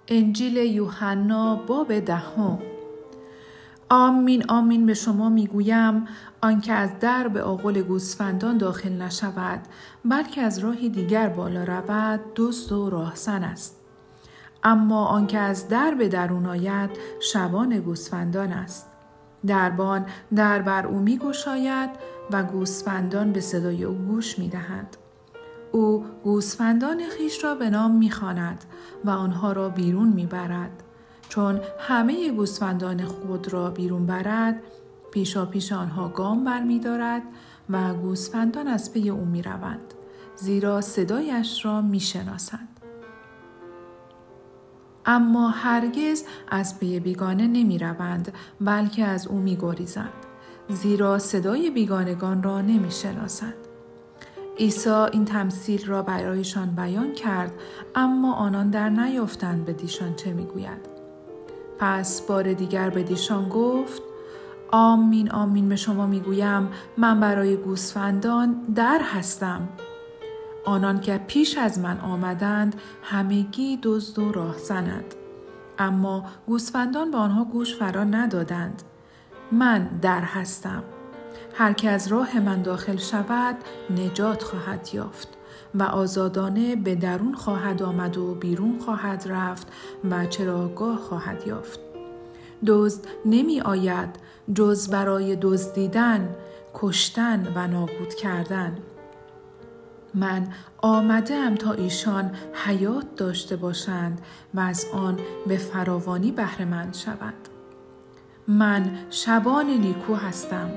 انجیل یوحنا باب 10. آمین آمین به شما میگویم آنکه از درب آغل گوسفندان داخل نشود بلکه از راهی دیگر بالا رود دزد و راهزن است. اما آنکه از درب درون آید شبان گوسفندان است. دربان در بر او میگشاید و گوسفندان به صدای او گوش میدهند. او گوسفندان خویش را به نام می‌خواند و آنها را بیرون میبرد. چون همه گوسفندان خود را بیرون برد، پیشا پیش آنها گام برمی‌دارد و گوسفندان از پی او میروند، زیرا صدایش را میشناسند. اما هرگز از پی بیگانه نمیروند، بلکه از او میگریزند، زیرا صدای بیگانگان را نمیشناسند. عیسی این تمثیل را برایشان بیان کرد، اما آنان در نیافتند بدیشان چه میگوید. پس بار دیگر بدیشان گفت: آمین آمین به شما میگویم من برای گوسفندان در هستم. آنان که پیش از من آمدند همگی دزد و راهزنند، اما گوسفندان به آنها گوش فرا ندادند. من در هستم. هر که از راه من داخل شود نجات خواهد یافت و آزادانه به درون خواهد آمد و بیرون خواهد رفت و چراگاه خواهد یافت. دزد نمی آید جز برای دزدیدن، کشتن و نابود کردن. من آمدم تا ایشان حیات داشته باشند و از آن به فراوانی بهره مند شوند. من شبان نیکو هستم.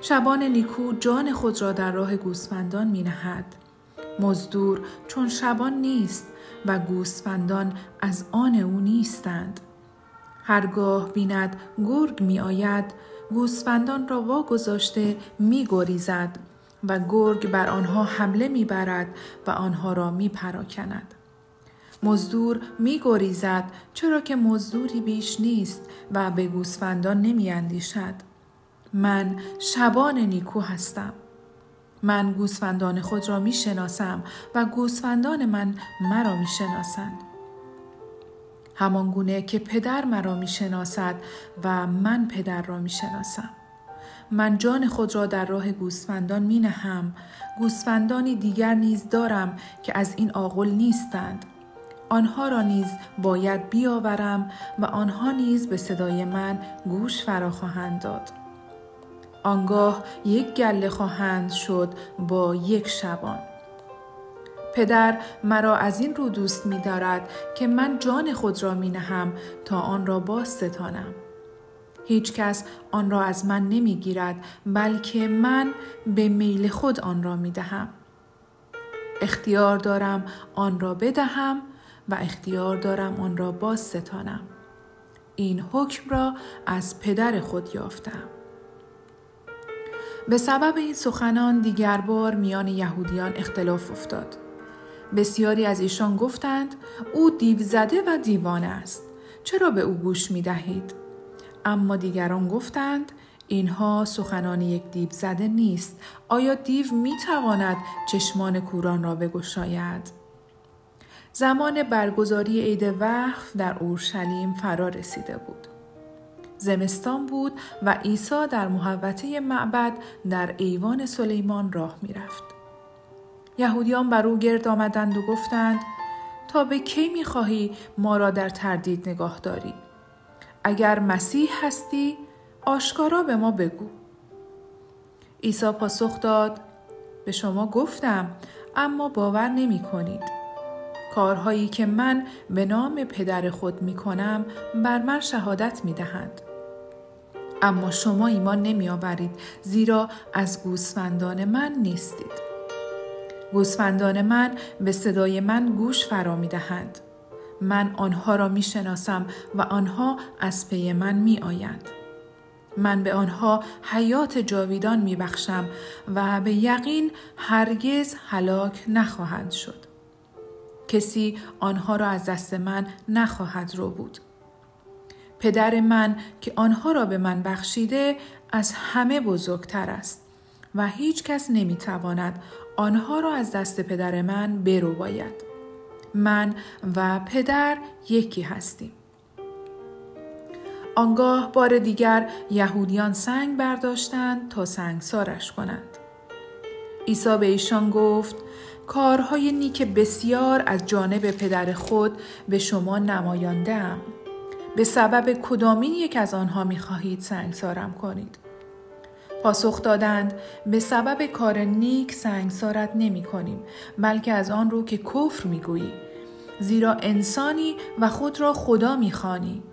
شبان نیکو جان خود را در راه گوسفندان می نهد. مزدور چون شبان نیست و گوسفندان از آن او نیستند. هرگاه بیند گرگ می آید، گوسفندان را واگذاشته می گریزد و گرگ بر آنها حمله می برد و آنها را می پراکند. مزدور می گریزد چرا که مزدوری بیش نیست و به گوسفندان نمی اندیشد. من شبان نیکو هستم. من گوسفندان خود را می شناسم و گوسفندان من مرا می شناسند. همان گونه که پدر مرا می شناسد و من پدر را می شناسم. من جان خود را در راه گوسفندان می نهم. گوسفندانی دیگر نیز دارم که از این آغل نیستند. آنها را نیز باید بیاورم و آنها نیز به صدای من گوش فرا خواهند داد. آنگاه یک گله خواهند شد با یک شبان. پدر مرا از این رو دوست می دارد که من جان خود را می نهم تا آن را باز ستانم. هیچ کس آن را از من نمی گیرد، بلکه من به میل خود آن را می دهم. اختیار دارم آن را بدهم و اختیار دارم آن را باز ستانم. این حکم را از پدر خود یافتم. به سبب این سخنان دیگر بار میان یهودیان اختلاف افتاد. بسیاری از ایشان گفتند او دیو زده و دیوانه است. چرا به او گوش می دهید؟ اما دیگران گفتند اینها سخنان یک دیو زده نیست. آیا دیو می تواند چشمان کوران را بگشاید؟ زمان برگزاری عید وقف در اورشلیم فرا رسیده بود. زمستان بود و عیسی در محوطه معبد در ایوان سلیمان راه می رفت. یهودیان بر او گرد آمدند و گفتند تا به کی می خواهی ما را در تردید نگاه داری؟ اگر مسیح هستی آشکارا به ما بگو. عیسی پاسخ داد به شما گفتم اما باور نمی کنید. کارهایی که من به نام پدر خود می کنم بر من شهادت می دهند. اما شما ایمان نمی آورید زیرا از گوسفندان من نیستید. گوسفندان من به صدای من گوش فرا می دهند. من آنها را می شناسم و آنها از پی من می آیند. من به آنها حیات جاویدان می بخشم و به یقین هرگز هلاک نخواهند شد. کسی آنها را از دست من نخواهد ربود. پدر من که آنها را به من بخشیده از همه بزرگتر است و هیچ کس نمی تواند آنها را از دست پدر من برباید. من و پدر یکی هستیم. آنگاه بار دیگر یهودیان سنگ برداشتند تا سنگسارش کنند. عیسی به ایشان گفت: کارهای نیک بسیار از جانب پدر خود به شما نمایانده‌ام. به سبب کدامین یک از آنها می‌خواهید سنگسارم کنید؟ پاسخ دادند: به سبب کار نیک سنگسارت نمی‌کنیم، بلکه از آن رو که کفر می‌گویی، زیرا انسانی و خود را خدا می‌خوانی.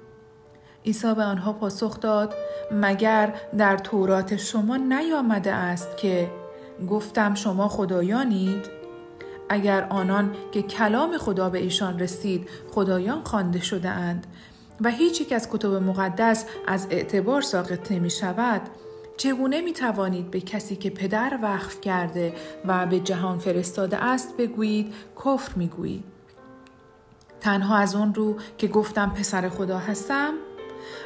عیسی به آنها پاسخ داد: مگر در تورات شما نیامده است که گفتم شما خدایانید؟ اگر آنان که کلام خدا به ایشان رسید خدایان خوانده شده اند و هیچ یک از کتب مقدس از اعتبار ساقط نمی شود، چگونه می توانید به کسی که پدر وقف کرده و به جهان فرستاده است بگویید کفر می گویید؟ تنها از اون رو که گفتم پسر خدا هستم؟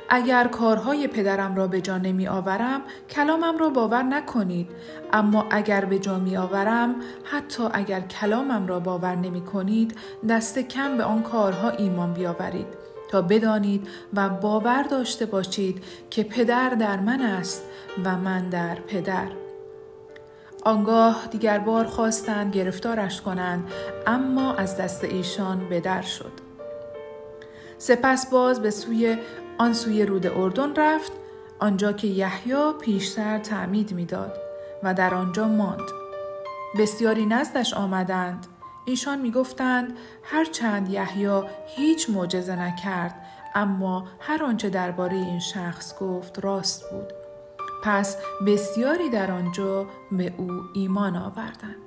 اگر کارهای پدرم را به جا نمی آورم کلامم را باور نکنید، اما اگر به جا می آورم، حتی اگر کلامم را باور نمی کنید، دست کم به آن کارها ایمان بیاورید تا بدانید و باور داشته باشید که پدر در من است و من در پدر. آنگاه دیگر بار خواستند گرفتارش کنند، اما از دست ایشان به در شد. سپس باز به آن سوی رود اردن رفت، آنجا که یحیی پیشتر تعمید می‌داد و در آنجا ماند. بسیاری نزدش آمدند. ایشان می‌گفتند هرچند یحیی هیچ معجزه نکرد، اما هر آنچه درباره این شخص گفت راست بود. پس بسیاری در آنجا به او ایمان آوردند.